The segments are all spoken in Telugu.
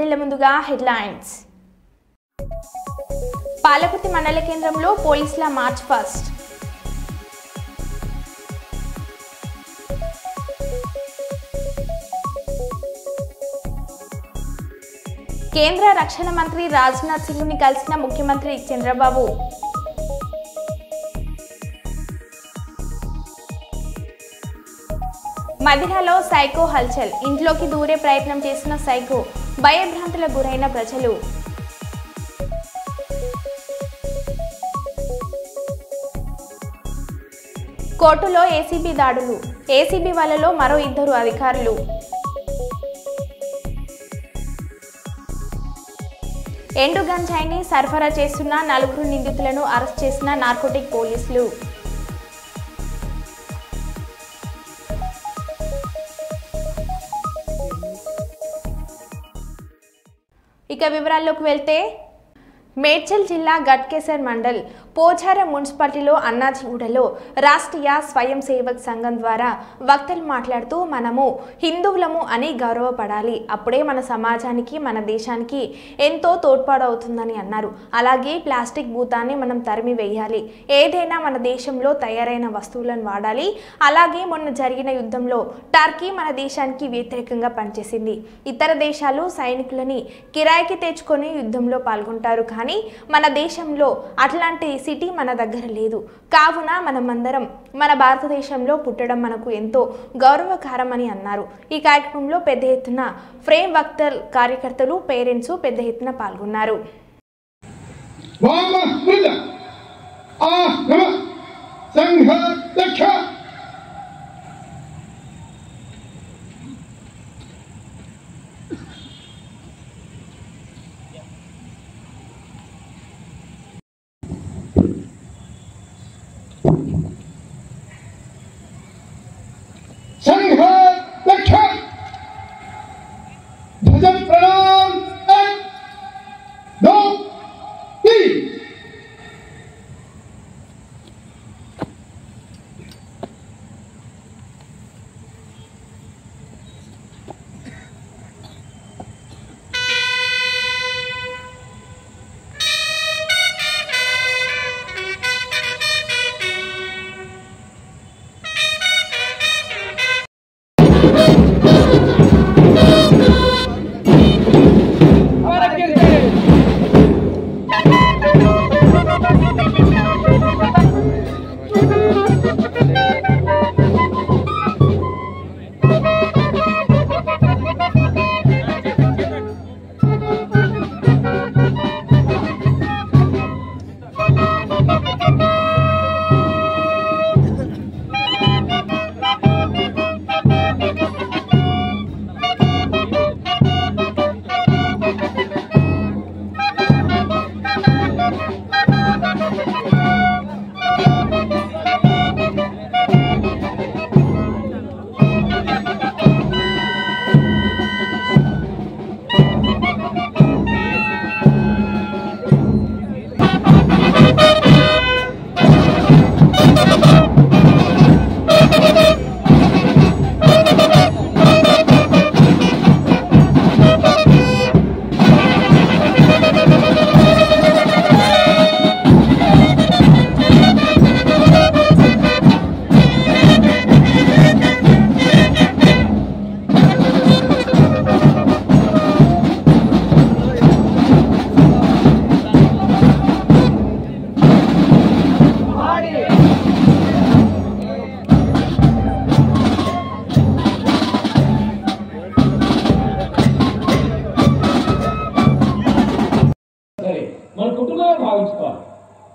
వెళ్లే ముందుగా హెడ్లైన్స్. పాలకుర్తి మండల కేంద్రంలో పోలీసుల మార్చ్ ఫస్ట్. కేంద్ర రక్షణ మంత్రి రాజ్నాథ్ సింగ్ ని కలిసిన ముఖ్యమంత్రి చంద్రబాబు. మదిరాలో సైకో హల్చల్, ఇంట్లోకి దూరే ప్రయత్నం చేసిన సైకో, భయభ్రాంతులకు గురైన ప్రజలు. కోర్టులో ఏసీబీ దాడులు, ఏసీబీ వలలో మరో 2 అధికారులు. ఎండు గంజాయిని సరఫరా చేస్తున్న 4 నిందితులను అరెస్ట్ చేసిన నార్కోటిక్ పోలీసులు. ఇక వివరాల్లోకి వెళ్తే, మేడ్చల్ జిల్లా గట్కేసర్ మండల్ పోచారం మున్సిపాలిటీలో అన్నాజీగూడలో రాష్ట్రీయ స్వయం సేవక్ సంఘం ద్వారా వక్తలు మాట్లాడుతూ మనము హిందువులము అని గౌరవపడాలి, అప్పుడే మన సమాజానికి మన దేశానికి ఎంతో తోడ్పాడవుతుందని అన్నారు. అలాగే ప్లాస్టిక్ భూతాన్ని మనం తరిమి వేయాలి, ఏదైనా మన దేశంలో తయారైన వస్తువులను వాడాలి. అలాగే మొన్న జరిగిన యుద్ధంలో టర్కీ మన దేశానికి వ్యతిరేకంగా పనిచేసింది. ఇతర దేశాలు సైనికులని కిరాయికి తెచ్చుకొని యుద్ధంలో పాల్గొంటారు, కానీ మన దేశంలో అట్లాంటి సిటీ మన దగ్గర లేదు. కావున మనమందరం మన భారతదేశంలో పుట్టడం మనకు ఎంతో గౌరవకారమని అన్నారు. ఈ కార్యక్రమంలో పెద్ద ఎత్తున ఫ్రేమ్ వక్తల్ కార్యకర్తలు, పేరెంట్స్ పెద్ద ఎత్తున పాల్గొన్నారు.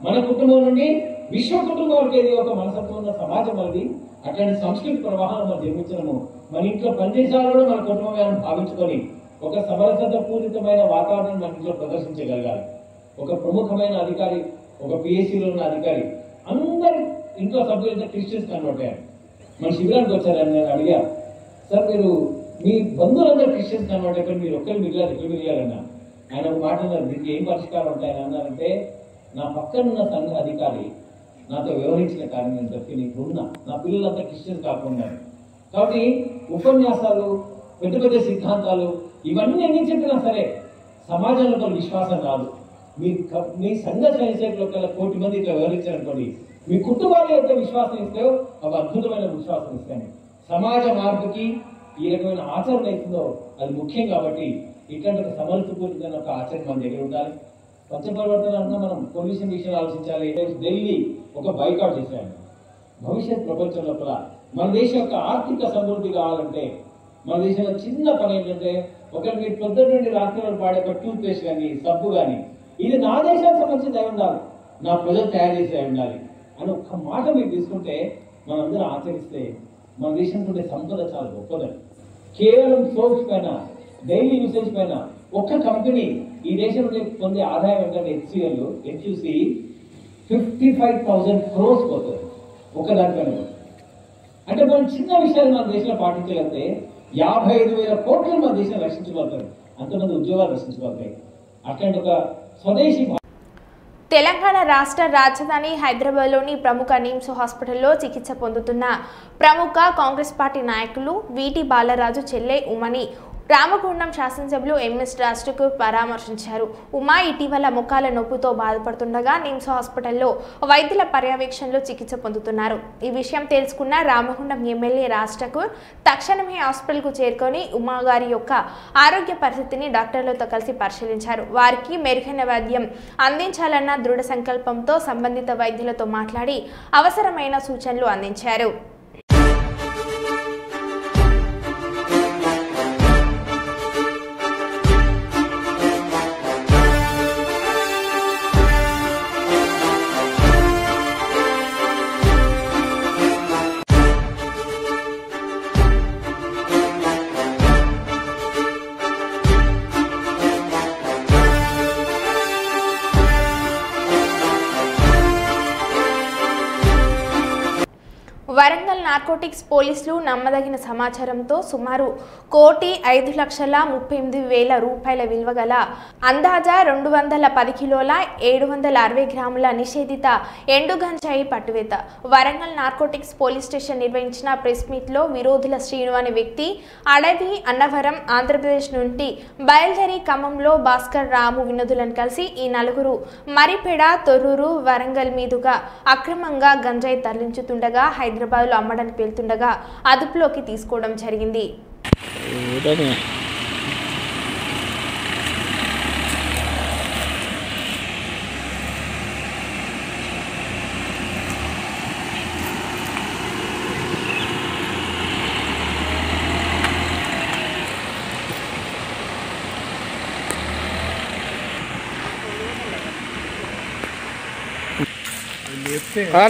మన కుటుంబం నుండి విశ్వ కుటుంబం వరకు ఏది ఒక మనసత్వం ఉన్న సమాజం అనేది అట్లాంటి సంస్కృతి ప్రవాహాన్ని మనం నిర్మించడము, మన ఇంట్లో పనిచేసాలు కూడా మన కుటుంబమే భావించుకొని ఒక సమరసత పూరితమైన వాతావరణం మన ఇంట్లో ప్రదర్శించగలగాలి. ఒక ప్రముఖమైన అధికారి, ఒక పిఎస్సిలో ఉన్న అధికారి అందరు ఇంట్లో సభ్యులంతా క్రిస్టియన్స్ కన్వర్ట్ అయ్యారు. మన శిబిరానికి వచ్చారని నేను అడిగా, సార్ మీరు మీ బంధువులందరూ క్రిస్టియన్స్ కన్వర్ట్ అయిపోయి మీరు ఒక్కరు మిగిలారు, ఎక్కడ మిగిలారన్నా? ఆయన ఒక మాట అన్నారు, దీనికి ఏం పరిష్కారం ఉంటాయని అన్నారంటే, నా పక్కనున్న సంఘ అధికారి నాతో వ్యవహరించిన కారణం నేను తప్పి నీకు ఉన్నా, నా పిల్లలంతా క్రిస్టియన్స్ కాకుండా. కాబట్టి ఉపన్యాసాలు, పెద్ద పెద్ద సిద్ధాంతాలు ఇవన్నీ ఎన్ని చెప్పినా సరే సమాజంలో కొన్ని విశ్వాసం రాదు. మీ సంఘ స్వయంసేవకులు ఒక 1 కోటి మంది ఇట్లా వివరించారనుకోండి, మీ కుటుంబాలు ఎంత విశ్వాసం ఇస్తాయో అవి అద్భుతమైన విశ్వాసం ఇస్తాయి. సమాజ మార్పుకి ఈ రకమైన ఆచరణ అవుతుందో అది ముఖ్యం. కాబట్టి ఇట్లాంటి ఒక సమర్థపూరితమైన ఒక ఆచరణ మన దగ్గర ఉండాలి. స్వచ్ఛ పరివర్తన అంటే మనం పొల్యూషన్ విషయాలు ఆలోచించాలి. ఢిల్లీ ఒక బైకాట్ చేశాను. భవిష్యత్ ప్రపంచం లోపల మన దేశం యొక్క ఆర్థిక సమృద్ధి కావాలంటే మన దేశంలో చిన్న పని ఏంటంటే ఒకటి మీరు పొద్దున్న నుండి రాత్రి వరకు వాడే ఒక టూత్ పేస్ట్ కానీ సబ్బు కానీ ఇది నా దేశానికి సంబంధించి అయి ఉండాలి, నా ప్రజలు తయారు చేసి అయి ఉండాలి అని ఒక్క మాట మీరు తీసుకుంటే మనందరూ ఆచరిస్తే మన దేశంలో ఉండే సంపద చాలా గొప్పదని. కేవలం సోప్స్ పైన డైలీ యూసేజ్ పైన ఒక్క కంపెనీ ఈ దేశంలో పొందే ఆదాయం ఏంటంటే HUC 55,000 crores పోతుంది ఒక దానిపైన. అంటే మనం చిన్న విషయాలు మన దేశంలో పాటించగలిగితే 55,000 కోట్లు మన దేశం రక్షించబడతారు, అంతమంది ఉద్యోగాలు రక్షించబడతాయి. అట్లాంటి ఒక స్వదేశీ. తెలంగాణ రాష్ట్ర రాజధాని హైదరాబాద్లోని ప్రముఖ నిమ్స్ హాస్పిటల్లో చికిత్స పొందుతున్న ప్రముఖ కాంగ్రెస్ పార్టీ నాయకులు వీటి బాలరాజు చెల్లె ఉమని రామగుండం శాసనసభ్యులు ఎంఎస్ రాష్ట్రకు పరామర్శించారు. ఉమా ఇటీవల ముఖాల నొప్పితో బాధపడుతుండగా నిమ్స్ హాస్పిటల్లో వైద్యుల పర్యవేక్షణలో చికిత్స పొందుతున్నారు. ఈ విషయం తెలుసుకున్న రామగుండం ఎమ్మెల్యే రాష్ట్రకు తక్షణమే హాస్పిటల్కు చేరుకొని ఉమా గారి యొక్క ఆరోగ్య పరిస్థితిని డాక్టర్లతో కలిసి పరిశీలించారు. వారికి మెరుగైన వైద్యం అందించాలన్న దృఢ సంకల్పంతో సంబంధిత వైద్యులతో మాట్లాడి అవసరమైన సూచనలు అందించారు. వరంగల్ నార్కోటిక్స్ పోలీసులు నమ్మదగిన సమాచారంతో సుమారు 1,05,38,000 రూపాయల విలువ గల అందాజా 210 కిలోల 760 గ్రాముల నిషేధిత ఎండు గంజాయి పట్టువేత. వరంగల్ నార్కోటిక్స్ పోలీస్ స్టేషన్ నిర్వహించిన ప్రెస్ మీట్లో విరోధుల శ్రీను అనే వ్యక్తి అడవి అన్నవరం ఆంధ్రప్రదేశ్ నుండి బయలుదేరి ఖమ్మంలో భాస్కర్ రాము వినోదులను కలిసి ఈ నలుగురు మరిపెడ తొర్రూరు వరంగల్ మీదుగా అక్రమంగా గంజాయి తరలించుతుండగా హైదరాబాద్లో అమ్మడానికి వెళ్తుండగా అదుపులోకి తీసుకోవడం జరిగింది.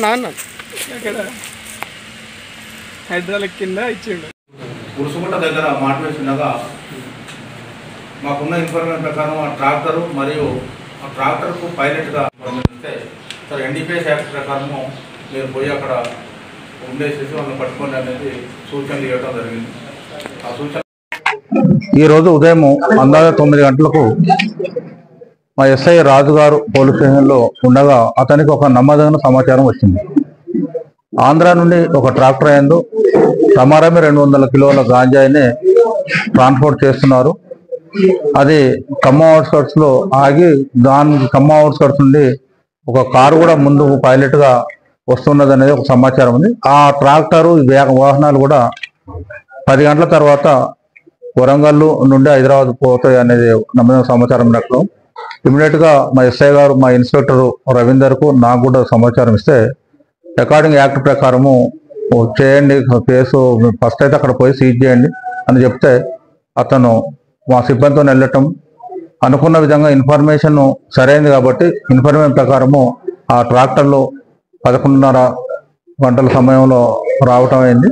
నాన్న హైదరాబాద్ కింద ఇచ్చిండు. ఉరుసుకుంట దగ్గర మాట వేసిండగా మాకున్న ఇన్ఫర్మేషన్ ప్రకారం ఆ ట్రాక్టరు మరియు ఆ ట్రాక్టర్కు పైలట్గా ఇస్తే సార్ NDPS యాక్ట్ ప్రకారము మీరు పోయి అక్కడ ఉండేసేసి వాళ్ళని పట్టుకోండి అనేది సూచనలు ఇవ్వడం జరిగింది. ఆ సూచన ఈరోజు ఉదయం అందాజ 9 గంటలకు మా SI రాజు గారు పోలీస్ స్టేషన్లో ఉండగా అతనికి ఒక నమ్మదగిన సమాచారం వచ్చింది. ఆంధ్ర నుండి ఒక ట్రాక్టర్ అయ్యిందో సమారమే 200 కిలోల గాంజాయిని ట్రాన్స్పోర్ట్ చేస్తున్నారు. అది ఖమ్మం అవుట్స్కట్స్ లో ఆగి దానికి ఖమ్మం అవుట్స్కట్స్ నుండి ఒక కారు కూడా ముందు పైలట్ గా వస్తున్నది అనేది ఒక సమాచారం ఉంది. ఆ ట్రాక్టరు వాహనాలు కూడా 10 గంటల తర్వాత వరంగల్ నుండి హైదరాబాద్ పోతాయి అనేది నమ్మదగిన సమాచారం ఉన్నట్లు ఇమీడియట్ గా మా SI గారు మా ఇన్స్పెక్టర్ రవీందర్ కు నాకు కూడా సమాచారం ఇస్తే అకార్డింగ్ యాక్ట్ ప్రకారము చేయండి కేసు, ఫస్ట్ అయితే అక్కడ పోయి సీజ్ చేయండి అని చెప్తే అతను మా సిబ్బందితో వెళ్ళటం అనుకున్న విధంగా ఇన్ఫర్మేషన్ సరైంది కాబట్టి ఇన్ఫర్మేషన్ ప్రకారము ఆ ట్రాక్టర్లో 11:30 గంటల సమయంలో రావటం అయింది.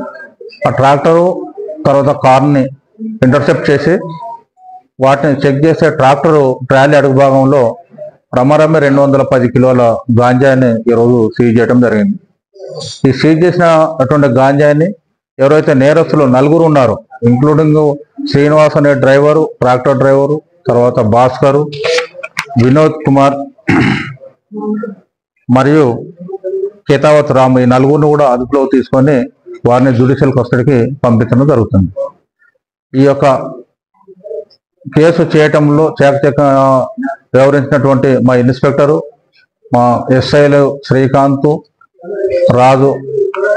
ఆ ట్రాక్టరు తర్వాత కార్ని ఇంటర్సెప్ట్ చేసి వాటిని చెక్ చేసే ట్రాక్టరు ట్రాలీ అడుగు భాగంలో రమరమ్మే 210 కిలోల గాంజాయిని ఈరోజు సీజ్ చేయడం జరిగింది. ఈ సీజ్ చేసిన అటువంటి గాంజాయిని ఎవరైతే నేరస్తులు 4 ఉన్నారు, ఇంక్లూడింగ్ శ్రీనివాస్ అనే డ్రైవరు, ట్రాక్టర్ డ్రైవరు, తర్వాత భాస్కర్, వినోద్ కుమార్ మరియు కేతావత్ రామ్, ఈ 4 కూడా అదుపులో తీసుకొని వారిని జ్యుడిషియల్ కస్టడీకి పంపించడం జరుగుతుంది. ఈ యొక్క కేసు చేయటంలో చాకచక్యంగా వ్యవహరించినటువంటి మా ఇన్స్పెక్టరు, మా ఎస్ఐలు శ్రీకాంత్, రాజు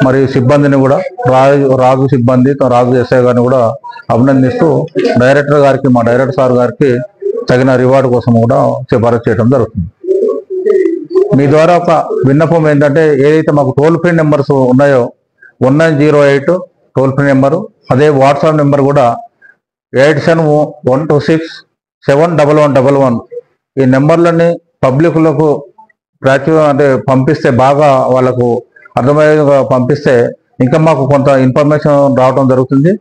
మరియు సిబ్బందిని కూడా రాజు సిబ్బంది రాజు ఎస్ఐ గారిని కూడా అభినందిస్తూ డైరెక్టర్ గారికి, మా డైరెక్టర్ సార్ గారికి తగిన రివార్డు కోసం కూడా సిఫారసు చేయడం జరుగుతుంది. మీ ద్వారా ఒక విన్నపం ఏంటంటే, ఏదైతే మాకు టోల్ ఫ్రీ నెంబర్స్ ఉన్నాయో 1908 టోల్ ఫ్రీ నెంబరు, అదే వాట్సాప్ నెంబర్ కూడా 8712671111 ఈ నెంబర్లని పబ్లిక్లకు అంటే పంపిస్తే, బాగా వాళ్ళకు అర్థమయ్యేగా పంపిస్తే ఇంకా మాకు కొంత ఇన్ఫర్మేషన్ రావడం జరుగుతుంది.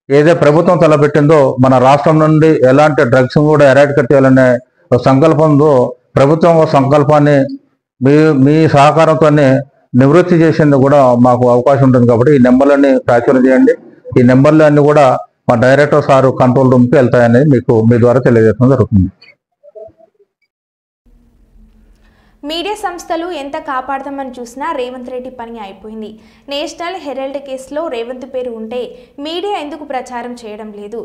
ఏదైతే ప్రభుత్వం తలపెట్టిందో మన రాష్ట్రం నుండి ఎలాంటి డ్రగ్స్ కూడా ఎరాడికేట్ చేయాలనే సంకల్పంతో ప్రభుత్వం సంకల్పాన్ని మీ సహకారంతోనే నివృత్తి చేసేందుకు కూడా మాకు అవకాశం ఉంటుంది. కాబట్టి ఈ నెంబర్లన్నీ ప్రాచుర్యం చేయండి. ఈ నెంబర్లన్నీ కూడా మా డైరెక్టర్ సారు కంట్రోల్ రూమ్కి వెళ్తాయనేది మీకు మీ ద్వారా తెలియజేయడం జరుగుతుంది. మీడియా సంస్థలు ఎంత కాపాడదామని చూసినా రేవంత్ రెడ్డి పని అయిపోయింది. నేషనల్ హెరాల్డ్ కేసులో రేవంత్ పేరు ఉంటే మీడియా ఎందుకు ప్రచారం చేయడం లేదు?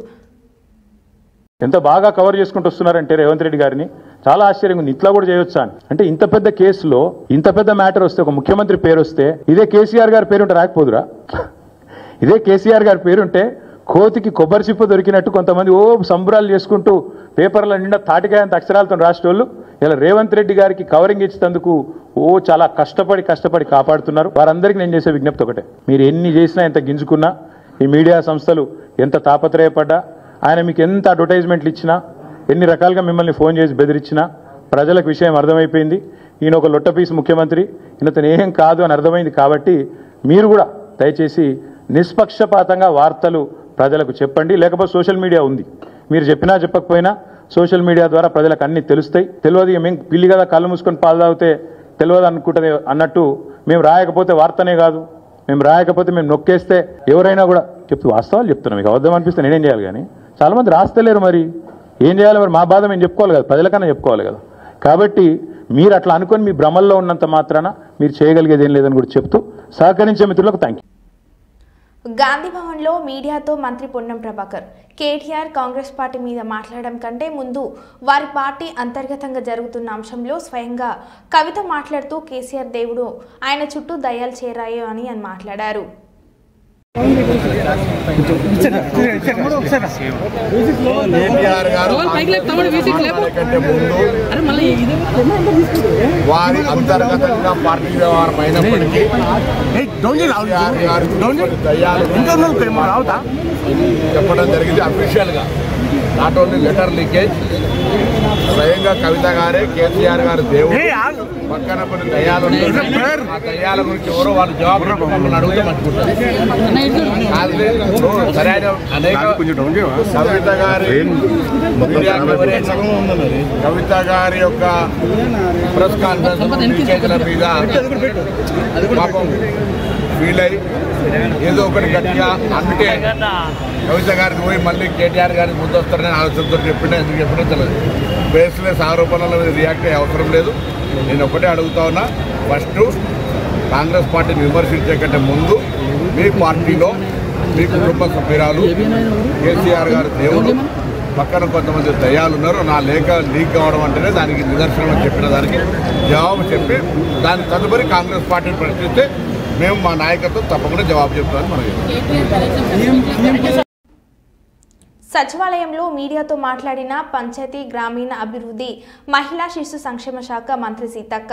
ఎంత బాగా కవర్ చేసుకుంటూ వస్తున్నారంటే రేవంత్ రెడ్డి గారిని చాలా ఆశ్చర్యంగా ఉంది. ఇట్లా కూడా చేయొచ్చా అంటే ఇంత పెద్ద కేసులో ఇంత పెద్ద మ్యాటర్ వస్తే, ఒక ముఖ్యమంత్రి పేరు వస్తే, ఇదే కేసీఆర్ గారి పేరుంటే రాకపోదురా? ఇదే కేసీఆర్ గారి పేరుంటే కోతికి కొబ్బరి చిప్ప దొరికినట్టు కొంతమంది సంబరాలు చేసుకుంటూ పేపర్ల నిండా తాటికాయంత అక్షరాలతో రాసేటోళ్ళు ఇలా రేవంత్ రెడ్డి గారికి కవరింగ్ ఇచ్చేందుకు చాలా కష్టపడి కాపాడుతున్నారు. వారందరికీ నేను చేసే విజ్ఞప్తి ఒకటే, మీరు ఎన్ని చేసినా, ఎంత గింజుకున్నా, ఈ మీడియా సంస్థలు ఎంత తాపత్రయపడ్డా, ఆయన మీకు ఎంత అడ్వర్టైజ్మెంట్లు ఇచ్చినా, ఎన్ని రకాలుగా మిమ్మల్ని ఫోన్ చేసి బెదిరించినా ప్రజలకు విషయం అర్థమైపోయింది. ఈయన ఒక లొట్టపీసు ముఖ్యమంత్రి, ఈయనతో ఏం కాదు అని అర్థమైంది. కాబట్టి మీరు కూడా దయచేసి నిష్పక్షపాతంగా వార్తలు ప్రజలకు చెప్పండి. లేకపోతే సోషల్ మీడియా ఉంది, మీరు చెప్పినా చెప్పకపోయినా సోషల్ మీడియా ద్వారా ప్రజలకు అన్ని తెలుస్తాయి. తెలియదు మేము పిల్లి కదా కళ్ళు మూసుకొని పాలు తాగితే తెలియదు అనుకుంటుంది అన్నట్టు, మేము రాయకపోతే వార్తనే కాదు, మేము రాయకపోతే మేము నొక్కేస్తే ఎవరైనా కూడా వాస్తవాలు చెప్తున్నాం. మీకు అబద్ధం అనిపిస్తే నేనేం చేయాలి? కానీ చాలామంది రాస్తలేరు, మరి ఏం చేయాలి? మరి మా బాధ మేము చెప్పుకోవాలి కదా, ప్రజలకన్నా చెప్పుకోవాలి కదా. కాబట్టి మీరు అట్లా అనుకొని మీ భ్రమల్లో ఉన్నంత మాత్రాన మీరు చేయగలిగేది ఏం లేదని కూడా చెప్తూ సహకరించే మిత్రులకు థ్యాంక్ యూ. గాంధీ భవన్లో మీడియాతో మంత్రి పొన్నం ప్రభాకర్ కేటీఆర్ కాంగ్రెస్ పార్టీ మీద మాట్లాడడం కంటే ముందు వారి పార్టీ అంతర్గతంగా జరుగుతున్న అంశంలో స్వయంగా కవిత మాట్లాడుతూ కేసీఆర్ దేవుడు ఆయన చుట్టూ దయ్యాలు చేరాయో అని మాట్లాడారు. వారి అంతర్గతంగా పార్టీ వ్యవహారం అయినప్పటికీ చెప్పడం జరిగింది అఫీషియల్ గా. నాట్ ఓన్లీ లెటర్ లీకేజ్, స్వయంగా కవిత గారే కేసీఆర్ గారు దేవుడు, పక్కన కొన్ని దయ్యాలు, ఆ దయ్యాల గురించి ఎవరో వాళ్ళు జవాబు మమ్మల్ని అడుగుతూ మర్చిపోతారు. సరైన అనేక కవిత గారి యొక్క ప్రెస్ కాన్ఫరెన్స్ మీద పాపం ఫీల్ అయ్యి ఏదో ఒకటి గట్టిగా అందుకే కవిత గారికి పోయి మళ్ళీ కేటీఆర్ గారికి ముందు వస్తారని ఆలోచనతో చెప్పినా ఎందుకు చెప్పినా తెలియదు. బేస్లెస్ ఆరోపణల మీద రియాక్ట్ అయ్యే అవసరం లేదు. నేను ఒకటే అడుగుతా ఉన్నా, ఫస్ట్ కాంగ్రెస్ పార్టీని విమర్శించే కంటే ముందు మీ పార్టీలో మీ కుటుంబ సభ్యురాలు కేసీఆర్ గారు దేవుడు, పక్కన కొంతమంది దయ్యాలు ఉన్నారు, నా లేఖ లీక్ కావడం అంటేనే దానికి నిదర్శనం చెప్పిన దానికి జవాబు చెప్పి దాని తదుపరి కాంగ్రెస్ పార్టీని ప్రశ్నిస్తే మేము మా నాయకత్వం తప్పకుండా జవాబు చెప్తామని మనం. సచివాలయంలో మీడియాతో మాట్లాడిన పంచాయతీ గ్రామీణ అభివృద్ధి మహిళా శిశు సంక్షేమ శాఖ మంత్రి సీతక్క.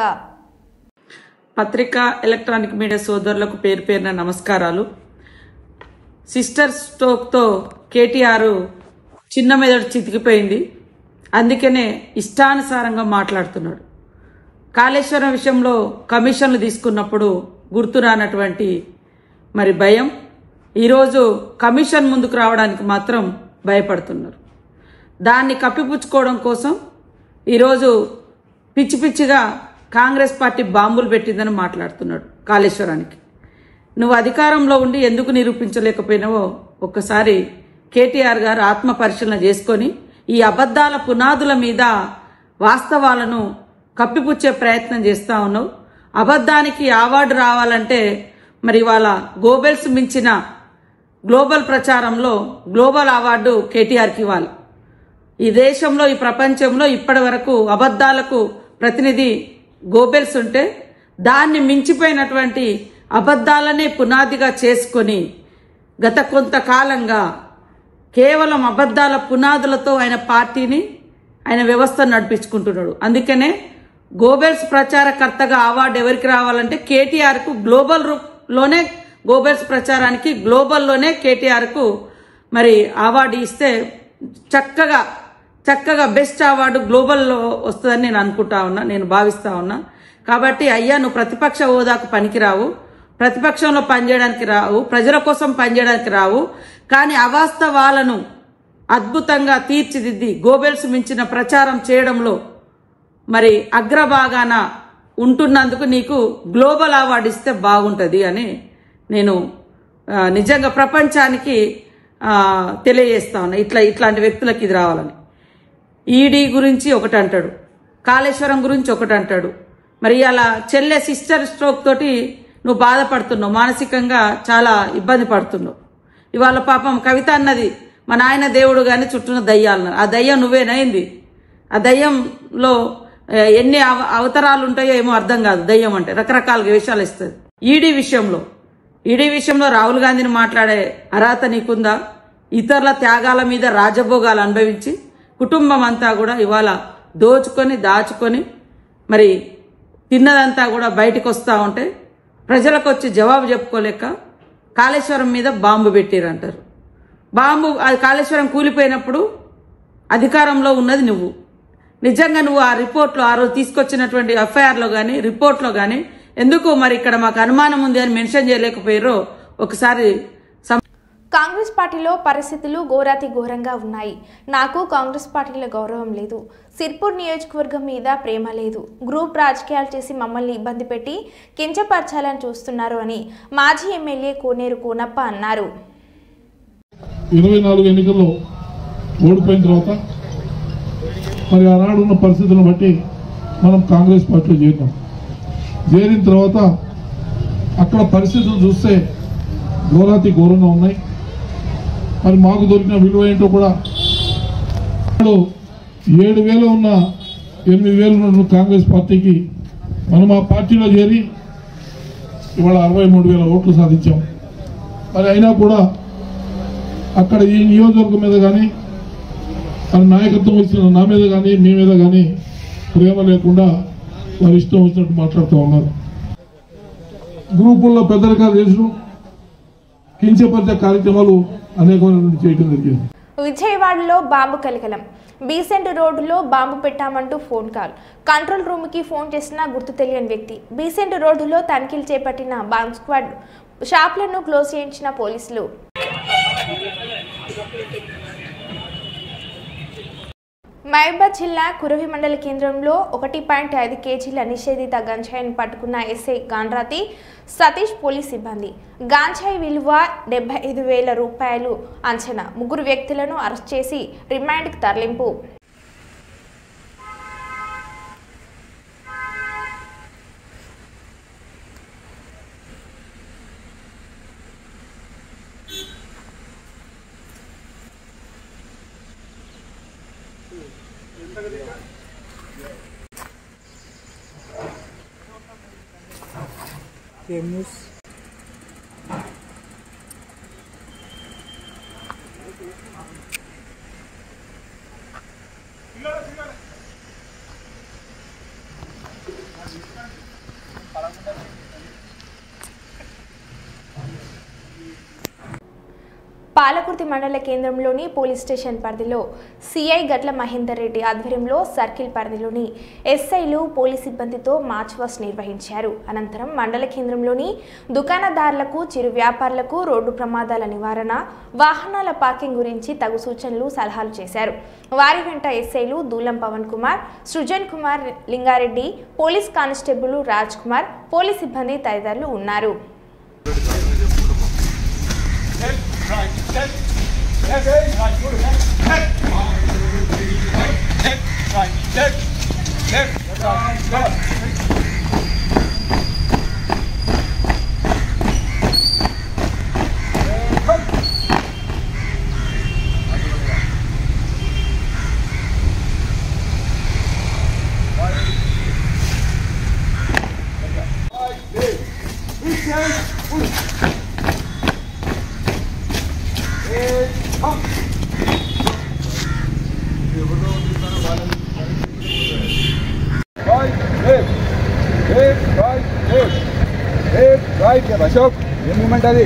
పత్రికా ఎలక్ట్రానిక్ మీడియా సోదరులకు పేరు పేరున నమస్కారాలు. సిస్టర్ స్ట్రోక్తో కేటీఆర్ చిన్న మెదడు చితికిపోయింది, అందుకనే ఇష్టానుసారంగా మాట్లాడుతున్నాడు. కాళేశ్వరం విషయంలో కమిషన్లు తీసుకున్నప్పుడు గుర్తు రానటువంటి మరి భయం, ఈరోజు కమిషన్ ముందుకు రావడానికి మాత్రం భయపడుతున్నారు. దాన్ని కప్పిపుచ్చుకోవడం కోసం ఈరోజు పిచ్చి పిచ్చిగా కాంగ్రెస్ పార్టీ బాంబులు పెట్టిందని మాట్లాడుతున్నాడు. కాళేశ్వరానికి నువ్వు అధికారంలో ఉండి ఎందుకు నిరూపించలేకపోయినావో ఒక్కసారి కేటీఆర్ గారు ఆత్మ పరిశీలన చేసుకొని ఈ అబద్ధాల పునాదుల మీద వాస్తవాలను కప్పిపుచ్చే ప్రయత్నం చేస్తూ ఉన్నావు. అబద్ధానికి అవార్డు రావాలంటే మరి వాళ్ళ గోబెల్స్ మించిన గ్లోబల్ ప్రచారంలో గ్లోబల్ అవార్డు కేటీఆర్కి ఇవ్వాలి. ఈ దేశంలో ఈ ప్రపంచంలో ఇప్పటి వరకు అబద్ధాలకు ప్రతినిధి గోబెల్స్ ఉంటే దాన్ని మించిపోయినటువంటి అబద్ధాలనే పునాదిగా చేసుకొని గత కొంతకాలంగా కేవలం అబద్ధాల పునాదులతో ఆయన పార్టీని ఆయన వ్యవస్థను నడిపించుకుంటున్నాడు. అందుకనే గోబెల్స్ ప్రచారకర్తగా అవార్డు ఎవరికి రావాలంటే కేటీఆర్కు గ్లోబల్లోనే గోబెల్స్ ప్రచారానికి గ్లోబల్లోనే కేటీఆర్కు మరి అవార్డు ఇస్తే చక్కగా బెస్ట్ అవార్డు గ్లోబల్లో వస్తుందని నేను అనుకుంటా ఉన్నా, నేను భావిస్తా ఉన్నా. కాబట్టి అయ్యా నువ్వు ప్రతిపక్ష హోదాకు పనికిరావు, ప్రతిపక్షంలో పనిచేయడానికి రావు, ప్రజల కోసం పనిచేయడానికి రావు. కానీ అవాస్తవాలను అద్భుతంగా తీర్చిదిద్ది గోబెల్స్ మించిన ప్రచారం చేయడంలో మరి అగ్రభాగాన ఉంటున్నందుకు నీకు గ్లోబల్ అవార్డు ఇస్తే బాగుంటుంది అని నేను నిజంగా ప్రపంచానికి తెలియజేస్తా ఉన్నా. ఇట్లాంటి వ్యక్తులకు ఇది రావాలని. ఈడీ గురించి ఒకటి అంటాడు, కాళేశ్వరం గురించి ఒకటి అంటాడు. మరి అలా చెల్లె సిస్టర్ స్ట్రోక్ తోటి నువ్వు బాధపడుతున్నావు, మానసికంగా చాలా ఇబ్బంది పడుతున్నావు. ఇవాళ పాపం కవిత అన్నది మా నాయన దేవుడు కానీ చుట్టూన దయ్యాలన్నారు. ఆ దయ్యం నువ్వేనైంది. ఆ దయ్యంలో ఎన్ని అవతారాలు ఉంటాయో ఏమో అర్థం కాదు. దయ్యం అంటే రకరకాల వేషాలు ఇస్తుంది. ఈడీ విషయంలో రాహుల్ గాంధీని మాట్లాడే అర్హత నీకుందా? ఇతరుల త్యాగాల మీద రాజభోగాలు అనుభవించి కుటుంబం అంతా కూడా ఇవాళ దాచుకొని మరి తిన్నదంతా కూడా బయటకు వస్తూ ఉంటే ప్రజలకు వచ్చి జవాబు చెప్పుకోలేక కాళేశ్వరం మీద బాంబు పెట్టిరంటారు. అది కాళేశ్వరం కూలిపోయినప్పుడు అధికారంలో ఉన్నది నువ్వు. నిజంగా నువ్వు ఆ రిపోర్ట్లో ఆ రోజు తీసుకొచ్చినటువంటి ఎఫ్ఐఆర్లో కానీ రిపోర్ట్లో కానీ ఎందుకు మరి ఇక్కడ మాకు అనుమానం ఉంది అని మెన్షన్ చేయలేకపోయారో ఒకసారి. కాంగ్రెస్ పార్టీలో పరిస్థితులు ఘోరాతి ఘోరంగా ఉన్నాయి. నాకు కాంగ్రెస్ పార్టీలో గౌరవం లేదు, సిర్పూర్ నియోజకవర్గం మీద ప్రేమ లేదు, గ్రూప్ రాజకీయాలు చేసి మమ్మల్ని ఇబ్బంది పెట్టి కించపరచాలని చూస్తున్నారు అని మాజీ ఎమ్మెల్యే కోనేరు కోనప్ప అన్నారు. 24 ఎన్నికల్లో ఓడిపోయిన తర్వాత మరి ఆనాడు ఉన్న పరిస్థితులను బట్టి మనం కాంగ్రెస్ పార్టీలో చేరిన తర్వాత అక్కడ పరిస్థితులు చూస్తే ఘోరాతి ఘోరంగా ఉన్నాయి. మరి మాకు దొరికిన విలువ ఏంటో కూడా 7,000 ఉన్న 8,000 ఉన్న కాంగ్రెస్ పార్టీకి మనం ఆ పార్టీలో చేరి ఇవాళ 63,000 ఓట్లు సాధించాం. మరి అయినా కూడా అక్కడ ఈ నియోజకవర్గం మీద కానీ మన నాయకత్వం వచ్చిన నా మీద కానీ మీ మీద కానీ ప్రేమ లేకుండా వారు ఇష్టం వచ్చినట్టు మాట్లాడుతూ ఉన్నారు. గ్రూపుల్లో పెద్దరికాలు చేసుడు, కించపరిచే కార్యక్రమాలు అనేకమైన చేయడం జరిగింది. విజయవాడలో బాంబు కలకలం. బీసెంట్ రోడ్డులో బాంబు పెట్టామంటూ ఫోన్ కాల్. కంట్రోల్ రూమ్కి ఫోన్ చేసిన గుర్తు తెలియని వ్యక్తి. బీసెంట్ రోడ్డులో తనిఖీలు చేపట్టిన బాంబ్ స్క్వాడ్ షాప్లను క్లోజ్ చేయించిన పోలీసులు. మహబూబాబాద్ జిల్లా కురవి మండల కేంద్రంలో 1.5 కేజీల నిషేధిత గంజాయిని పట్టుకున్న ఎస్ఐ గాండ్రాతి సతీష్ పోలీస్ సిబ్బంది. గాంజాయి విలువ 75,000 రూపాయలు అంచనా. 3 వ్యక్తులను అరెస్ట్ చేసి రిమాండ్కి తరలింపు. పాలకుర్తి మండల కేంద్రంలోని పోలీస్ స్టేషన్ పరిధిలో సిఐ గట్ల మహేందర్ రెడ్డి ఆధ్వర్యంలో సర్కిల్ పరిధిలోని ఎస్ఐలు పోలీస్ సిబ్బందితో మార్చ్ పాస్ట్ నిర్వహించారు. అనంతరం మండల కేంద్రంలోని దుకాణదారులకు, చిరు వ్యాపారులకు రోడ్డు ప్రమాదాల నివారణ, వాహనాల పార్కింగ్ గురించి తగు సూచనలు, సలహాలు చేశారు. వారి వెంట ఎస్ఐలు Dulam Pavan Kumar, Srujan Kumar, Lingareddy, police constable Raj Kumar, police సిబ్బంది తదితరులు ఉన్నారు. అశోక్ ఏ మూమెంట్ అది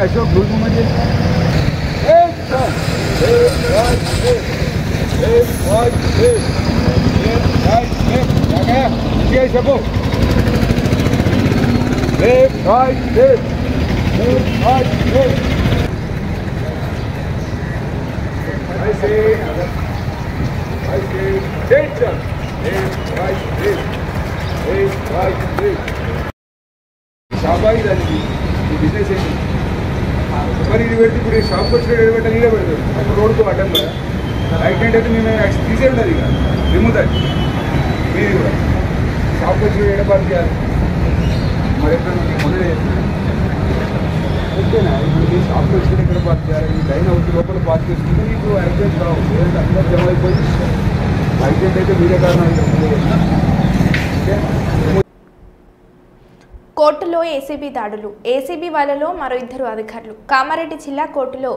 అశోక్ గుడ్ మూమెంట్ చెప్పు షాబాయి దానికి ఈ బిజినెస్ ఏంటి మరి ఇది పెడితే ఇప్పుడు షాప్కి వచ్చిన పెట్టాలి నీడే పెడతారు అప్పుడు రోడ్డుకు అడ్డం కదా రైట్ హ్యాండ్ అయితే మేము తీసే ఉండదు ఇక రిమ్ముతాయి మీరు కూడా షాప్కి వచ్చిన ఏడబాటు చేయాలి మరి ఎప్పుడైనా మొదలే ఓకేనా ఇప్పుడు మీ షాప్కి వచ్చిన ఎక్కడ పార్క్ చేయాలి మీ లైన్ అవుట్ లోపల పార్క్ చేసుకుంటే మీకు అడ్జస్ట్ రావు లేదంటే అందరూ జమ అయిపోయి రైట్ హ్యాండ్ అయితే మీరే కారణం కోర్టులో ఏసీబీ దాడులు. ఏసీబీ వాళ్ళలో మరో 2 అధికారులు. కామారెడ్డి జిల్లా కోర్టులో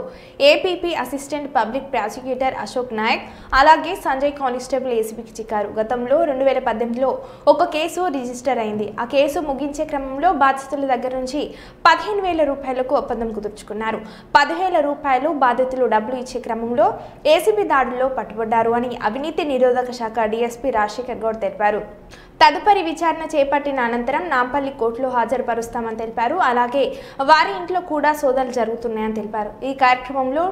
APP assistant public prosecutor Ashok Nayak అలాగే సంజయ్ కానిస్టేబుల్ ఏసీబీకి చిక్కారు. గతంలో 2018లో ఒక కేసు రిజిస్టర్ అయింది. ఆ కేసు ముగించే క్రమంలో బాధితుల దగ్గర నుంచి 15,000 రూపాయలకు ఒప్పందం కుదుర్చుకున్నారు. 10,000 రూపాయలు బాధితులు డబ్బులు ఇచ్చే క్రమంలో ఏసీబీ దాడుల్లో పట్టుబడ్డారు అని అవినీతి నిరోధక శాఖ డీఎస్పీ రాజశేఖర్ గౌడ్ తెలిపారు. తదుపరి విచారణ చేపట్టిన అనంతరం నాంపల్లి కోర్టులో హాజరుపరుస్తామని తెలిపారు. అలాగే వారి ఇంట్లో కూడా సోదాలు జరుగుతున్నాయని తెలిపారు. ఈ కార్యక్రమంలో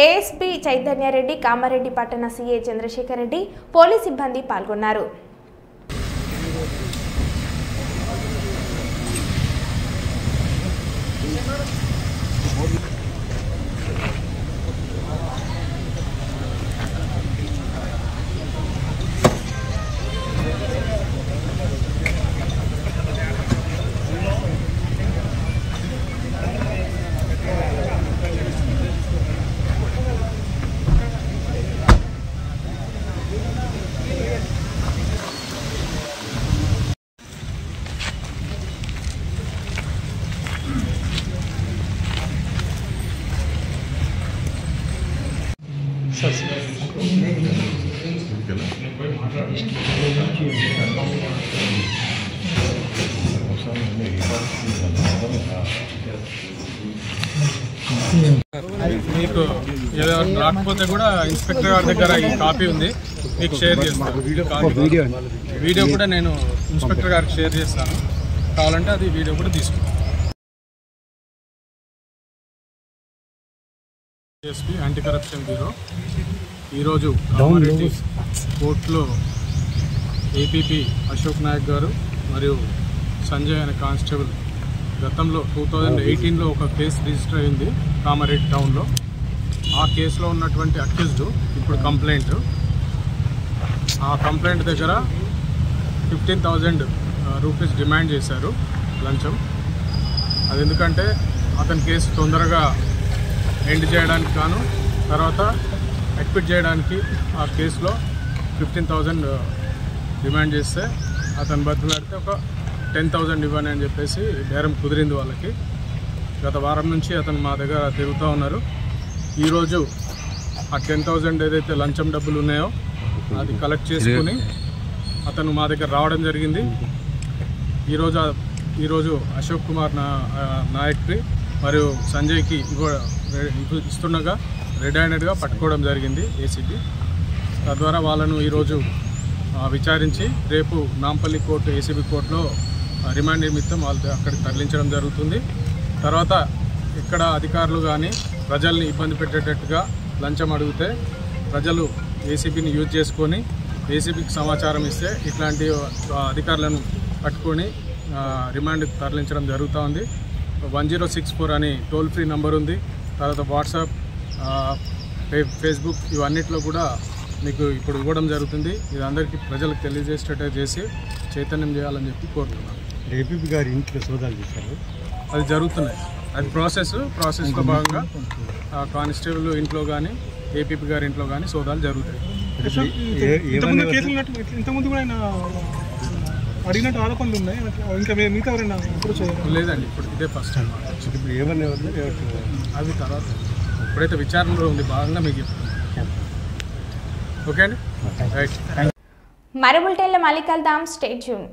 ఏఎస్పీ చైతన్యారెడ్డి, కామారెడ్డి పట్టణ సీఏ చంద్రశేఖర్ రెడ్డి, పోలీస్ సిబ్బంది పాల్గొన్నారు. మీకు ఏదో రాకపోతే కూడా ఇన్స్పెక్టర్ గారి దగ్గర ఈ కాపీ ఉంది, మీకు షేర్ చేస్తాను. వీడియో కూడా నేను ఇన్స్పెక్టర్ గారికి షేర్ చేస్తాను, కావాలంటే అది వీడియో కూడా తీసుకుంటాను. ఎస్పీ యాంటీ కరప్షన్ బ్యూరో ఈరోజు కామారెడ్డి కోర్టులో ఏపీపీ అశోక్ నాయక్ గారు మరియు సంజయ్ అనే కానిస్టేబుల్ గతంలో 2018లో ఒక కేసు రిజిస్టర్ అయింది కామారెడ్డి టౌన్లో. ఆ కేసులో ఉన్నటువంటి అక్యూజ్డ్ ఇప్పుడు ఆ కంప్లైంట్ దగ్గర 15,000 రూపీస్ డిమాండ్ చేశారు లంచం. అది ఎందుకంటే అతని కేసు తొందరగా ఎండ్ చేయడానికి గాను తర్వాత అక్విట్ చేయడానికి ఆ కేసులో 15,000 డిమాండ్ చేస్తే అతను బతులాడితే ఒక 10,000 ఇవ్వని అని చెప్పేసి బేరం కుదిరింది వాళ్ళకి. గత వారం నుంచి అతను మా దగ్గర తిరుగుతూ ఉన్నారు. ఈరోజు ఆ 10,000 ఏదైతే లంచం డబ్బులు ఉన్నాయో అది కలెక్ట్ చేసుకుని అతను మా దగ్గర రావడం జరిగింది. ఈరోజు అశోక్ కుమార్ నాయక్కి మరియు సంజయ్కి ఇస్తుండగా రెడ్ హ్యాండెడ్గా పట్టుకోవడం జరిగింది ఏసీబీ. తద్వారా వాళ్ళను ఈరోజు విచారించి రేపు నాంపల్లి కోర్టు ఏసీబీ కోర్టులో రిమాండ్ నిమిత్తం వాళ్ళతో అక్కడికి తరలించడం జరుగుతుంది. తర్వాత ఇక్కడ అధికారులు కానీ ప్రజల్ని ఇబ్బంది పెట్టేటట్టుగా లంచం అడిగితే ప్రజలు ఏసీబీని యూజ్ చేసుకొని ఏసీబీకి సమాచారం ఇస్తే ఇట్లాంటి అధికారులను పట్టుకొని రిమాండ్ తరలించడం జరుగుతూ ఉంది. 1064 అని టోల్ ఫ్రీ నంబర్ ఉంది. తర్వాత వాట్సాప్, ఫేస్బుక్ ఇవన్నిట్లో కూడా మీకు ఇప్పుడు ఇవ్వడం జరుగుతుంది. ఇది అందరికీ ప్రజలకు తెలియజేసేటట్టు చేసి చైతన్యం చేయాలని చెప్పి కోరుతున్నాను. ఏపీపీ గారి ఇంట్లో సోదాలు చేశారు, అది జరుగుతున్నాయి. అది ప్రాసెస్లో భాగంగా కానిస్టేబుల్ ఇంట్లో కానీ ఏపీపీ గారి ఇంట్లో కానీ సోదాలు జరుగుతాయి. అడిగినట్టు ఆరోపణలు ఉన్నాయి ఇంకా మిగతా ఎవరైనా అప్రోచ్ అయ్యారు? లేదండి, ఇప్పుడు ఇదే ఫస్ట్ టైం. ఇప్పుడు ఏమన్నా అది తర్వాత ఇప్పుడైతే విచారణలో ఉంది భాగంగా మీకు చెప్తాను. ఓకే అండి, రైట్. మరో బులెటిన్లో మళ్ళీ కలుద్దాం. Stay tune.